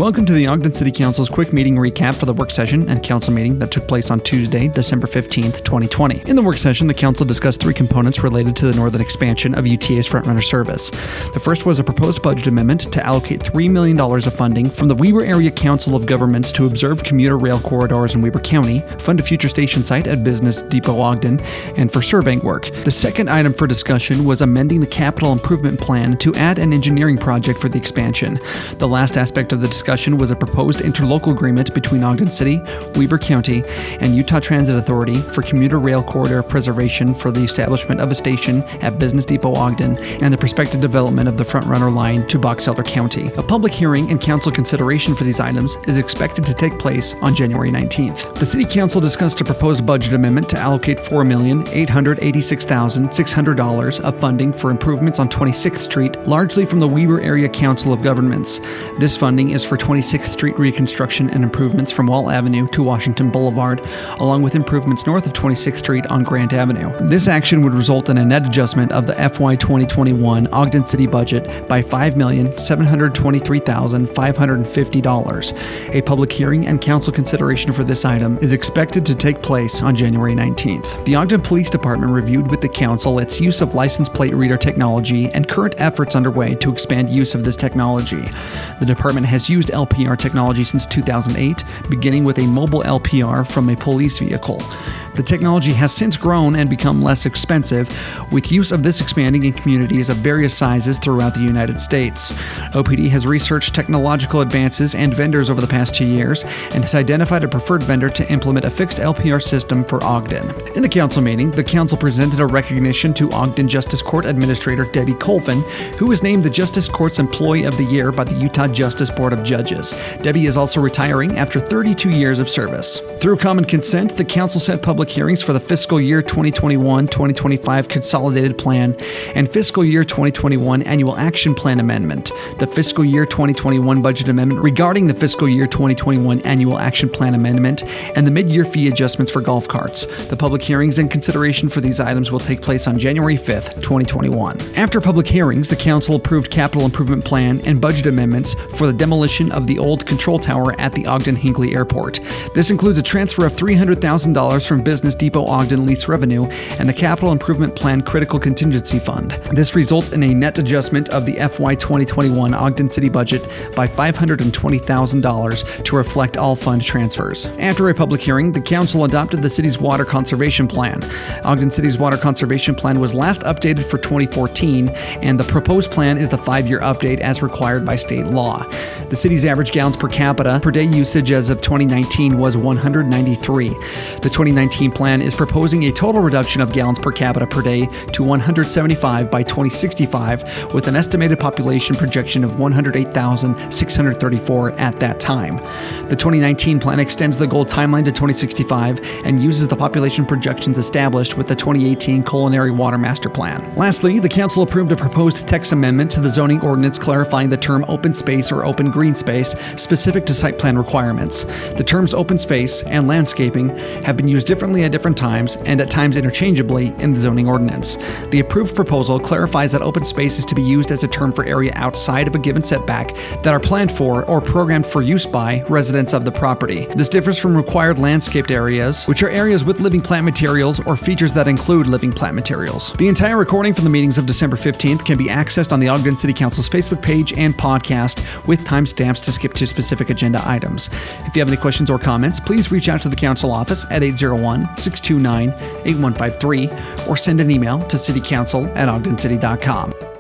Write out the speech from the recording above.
Welcome to the Ogden City Council's quick meeting recap for the work session and council meeting that took place on Tuesday, December 15th, 2020. In the work session, the council discussed three components related to the northern expansion of UTA's Frontrunner service. The first was a proposed budget amendment to allocate $3 million of funding from the Weber Area Council of Governments to observe commuter rail corridors in Weber County, fund a future station site at Business Depot Ogden, and for surveying work. The second item for discussion was amending the capital improvement plan to add an engineering project for the expansion. The last aspect of the discussion was a proposed interlocal agreement between Ogden City, Weber County, and Utah Transit Authority for commuter rail corridor preservation for the establishment of a station at Business Depot Ogden and the prospective development of the Frontrunner line to Box Elder County. A public hearing and council consideration for these items is expected to take place on January 19th. The City Council discussed a proposed budget amendment to allocate $4,886,600 of funding for improvements on 26th Street, largely from the Weber Area Council of Governments. This funding is for 26th Street reconstruction and improvements from Wall Avenue to Washington Boulevard, along with improvements north of 26th Street on Grant Avenue. This action would result in a net adjustment of the FY 2021 Ogden City budget by $5,723,550. A public hearing and council consideration for this item is expected to take place on January 19th. The Ogden Police Department reviewed with the council its use of license plate reader technology and current efforts underway to expand use of this technology. The department has used LPR technology since 2008, beginning with a mobile LPR from a police vehicle. The technology has since grown and become less expensive, with use of this expanding in communities of various sizes throughout the United States. OPD has researched technological advances and vendors over the past 2 years and has identified a preferred vendor to implement a fixed LPR system for Ogden. In the council meeting, the council presented a recognition to Ogden Justice Court Administrator Debbie Colvin, who was named the Justice Court's Employee of the Year by the Utah Justice Board of Judges. Debbie is also retiring after 32 years of service. Through common consent, the council set public hearings for the fiscal year 2021-2025 Consolidated Plan and fiscal year 2021 Annual Action Plan Amendment, the fiscal year 2021 Budget Amendment regarding the fiscal year 2021 Annual Action Plan Amendment, and the mid-year fee adjustments for golf carts. The public hearings and consideration for these items will take place on January 5th, 2021. After public hearings, the council approved capital improvement plan and budget amendments for the demolition of the old control tower at the Ogden-Hinckley Airport. This includes a transfer of $300,000 from Business Depot Ogden lease revenue and the Capital Improvement Plan Critical Contingency Fund. This results in a net adjustment of the FY 2021 Ogden City budget by $520,000 to reflect all fund transfers. After a public hearing, the council adopted the city's water conservation plan. Ogden City's water conservation plan was last updated for 2014, and the proposed plan is the 5-year update as required by state law. The city's average gallons per capita per day usage as of 2019 was 193. The 2019 plan is proposing a total reduction of gallons per capita per day to 175 by 2065, with an estimated population projection of 108,634 at that time. The 2019 plan extends the goal timeline to 2065 and uses the population projections established with the 2018 Culinary Water Master Plan. Lastly, the council approved a proposed text amendment to the zoning ordinance clarifying the term open space or open green space specific to site plan requirements. The terms open space and landscaping have been used differently at different times and at times interchangeably in the zoning ordinance. The approved proposal clarifies that open space is to be used as a term for area outside of a given setback that are planned for or programmed for use by residents of the property. This differs from required landscaped areas, which are areas with living plant materials or features that include living plant materials. The entire recording from the meetings of December 15th can be accessed on the Ogden City Council's Facebook page and podcast with timestamps to skip to specific agenda items. If you have any questions or comments, please reach out to the council office at 801-629-8153 or send an email to citycouncil@ogdencity.com.